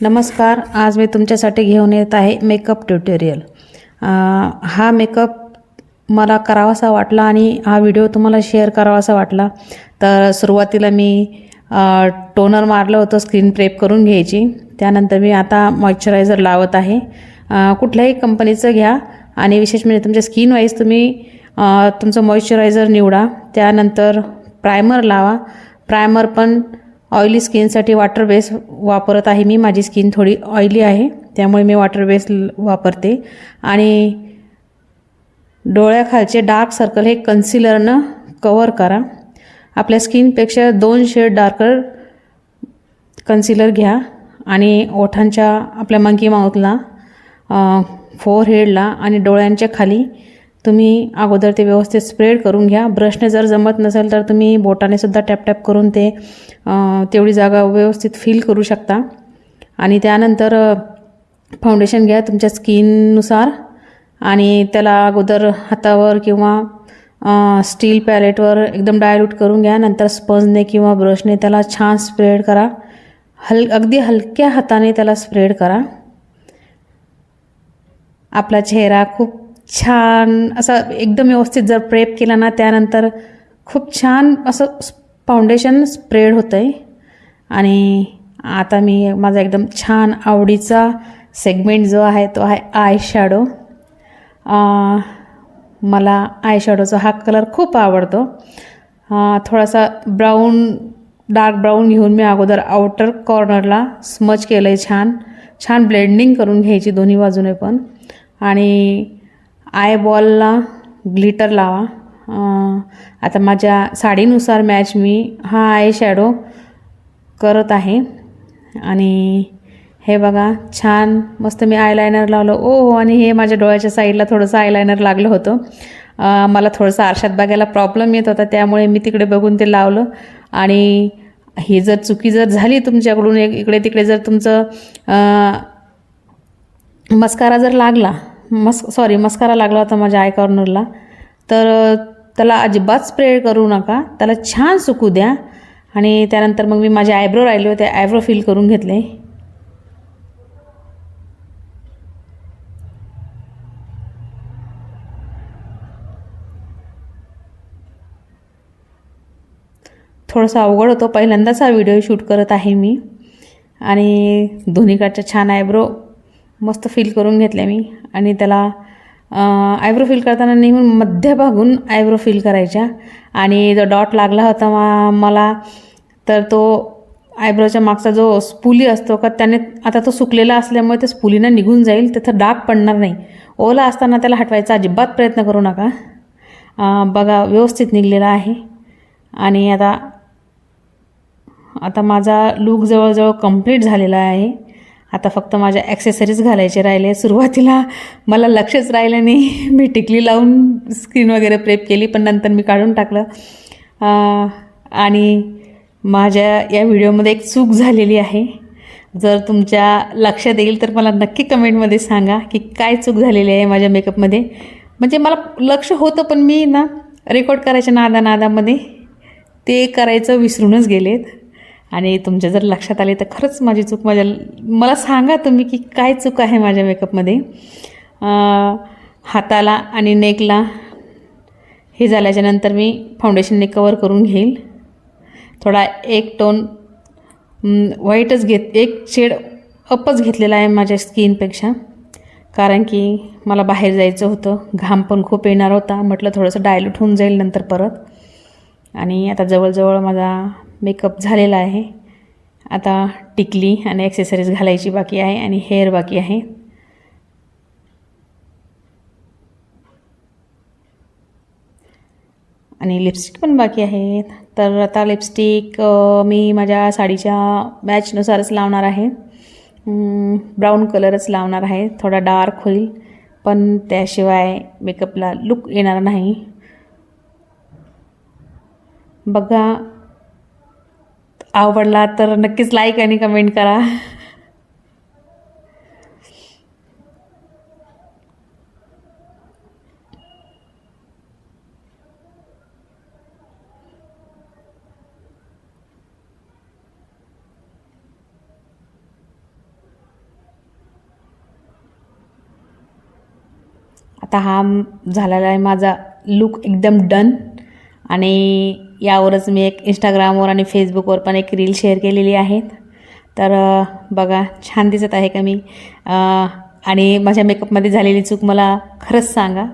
नमस्कार. आज मी तुमच्यासाठी घेऊन येत आहे मेकअप ट्युटोरियल. हा मेकअप मला करावासा वाटला आणि हा व्हिडिओ तुम्हाला शेअर करावासा वाटला. तर सुरुवातीला मी टोनर मारलं होतं स्किन प्रेप करून घ्यायची. त्यानंतर मी आता मॉइश्चरायझर लावत आहे. कुठल्याही कंपनीचं घ्या आणि विशेष म्हणजे तुमच्या स्किन वाईज तुम्ही तुमचं मॉइश्चरायझर निवडा. त्यानंतर प्रायमर लावा. प्रायमर पण ऑइली स्किनसाठी वॉटर बेस वापरत आहे मी. माझी स्किन थोडी ऑइली आहे त्यामुळे मी वॉटर बेस वापरते. आणि डोळ्याखालचे डार्क सर्कल हे कन्सिलरनं कवर करा. आपल्या स्किनपेक्षा 2 शेड डार्कर कन्सिलर घ्या आणि ओठांच्या आपल्या मंकी माउथला, फोरहेडला आणि डोळ्यांच्या खाली तुम्ही अगोदर ते व्यवस्थित स्प्रेड करून घ्या. ब्रशने जर जमत नसेल तर तुम्ही बोटाने सुद्धा टॅप टॅप करून ते तेवढी जागा व्यवस्थित फिल करू शकता. आणि त्यानंतर फाउंडेशन घ्या तुमच्या स्किननुसार आणि त्याला अगोदर हातावर किंवा स्टील पॅलेटवर एकदम डायल्यूट करून घ्या. नंतर स्पंजने किंवा ब्रशने त्याला छान स्प्रेड करा. अगदी हलक्या हाताने त्याला स्प्रेड करा. आपला चेहरा खूप छान असा एकदम व्यवस्थित जर प्रेप केला ना, त्यानंतर खूप छान असं फाउंडेशन स्प्रेड होतं आहे. आणि आता मी माझा एकदम छान आवडीचा सेगमेंट जो आहे तो आहे आय शॅडो. मला आय शॅडोचा हा कलर खूप आवडतो. थोडासा डार्क ब्राऊन घेऊन मी अगोदर आउटर कॉर्नरला स्मच केलं आहे. छान ब्लेंडिंग करून घ्यायची दोन्ही बाजूने पण. आणि आय बॉलला ग्लिटर लावा. आता माझ्या साडीनुसार मॅच मी हा आय शॅडो करत आहे. आणि हे बघा छान मस्त मी आयलायनर लावलं. आणि हे माझ्या डोळ्याच्या साईडला थोडंसं आयलायनर लागलं होतं. मला थोडंसं आरशात बघायला प्रॉब्लेम येत होता त्यामुळे मी तिकडे बघून ते लावलं. आणि ही जर चुकी जर झाली तुमच्याकडून, इकडे तिकडे जर तुमचं मस्कारा जर लागला, मस्कारा लागला होता माझ्या आय कॉर्नरला, तर त्याला अजिबात स्प्रे करू नका. त्याला छान सुकू द्या. आणि त्यानंतर मग मी माझे आयब्रो राहिले होते, आयब्रो फिल करून घेतले. थोडंसं अवघड होतं, पहिल्यांदाच हा व्हिडिओ शूट करत आहे मी. आणि दोन्हीकडच्या छान आयब्रो मस्त फिल करून घेतले मी. आणि त्याला आयब्रो फिल करताना नेहमी मध्यभागून आयब्रो फिल करायच्या. आणि जो डॉट लागला होता मला, तर तो आयब्रोच्या मागचा जो स्पुली असतो का, त्याने आता तो सुकलेला असल्यामुळे ते स्पुलीनं निघून जाईल, तिथं डाग पडणार नाही. ओला असताना त्याला हटवायचा अजिबात प्रयत्न करू नका. बघा व्यवस्थित निघलेला आहे. आणि आता माझा लूक जवळजवळ कंप्लीट झालेला आहे. आता फक्त माझ्या ॲक्सेसरीज घालायचे राहिले. सुरुवातीला मला लक्षच राहिलं नाही, मी टिकली लावून स्किन वगैरे प्रेप केली, पण नंतर मी काढून टाकलं. आणि माझ्या या व्हिडिओमध्ये एक चूक झालेली आहे. जर तुमच्या लक्षात येईल तर मला नक्की कमेंटमध्ये सांगा की काय चूक झालेली आहे माझ्या मेकअपमध्ये. म्हणजे मला लक्ष होतं पण मी ना रेकॉर्ड करायच्या नादामध्ये ते करायचं विसरूनच गेलेत. आणि तुमच्या जर लक्षात आले तर खरंच माझी चूक मला सांगा तुम्ही की काय चूक आहे माझ्या मेकअपमध्ये. हाताला आणि नेकला हे झाल्याच्यानंतर मी फाउंडेशनने कवर करून घेईल. थोडा एक टोन व्हाईटच एक शेड अपच घेतलेला आहे माझ्या स्किनपेक्षा, कारण की मला बाहेर जायचं होतं, घाम पण खूप येणार होता. म्हटलं थोडंसं डायल्यूट होऊन जाईल नंतर परत. आणि आता जवळजवळ माझा मेकअप झालेला आहे. आता टिकली आणि ॲक्सेसरीज घालायची बाकी आहे आणि हेअर बाकी आहे. आणि लिपस्टिक पण बाकी आहे. तर आता लिपस्टिक मी माझ्या साडीच्या मॅचनुसारच लावणार आहे. ब्राऊन कलरच लावणार आहे. थोडा डार्क होईल पण त्याशिवाय मेकअपला लुक येणार नाही. बघा, आवडला तर नक्कीच लाईक आणि कमेंट करा. आता हा झालेला आहे माझा लुक एकदम डन. आणि यावरच मी एक इंस्टाग्रामवर आणि फेसबुकवर पण एक रील शेअर केलेली आहे. तर बघा छान दिसत आहे का मी. आणि माझ्या मेकअपमध्ये झालेली चूक मला खरंच सांगा.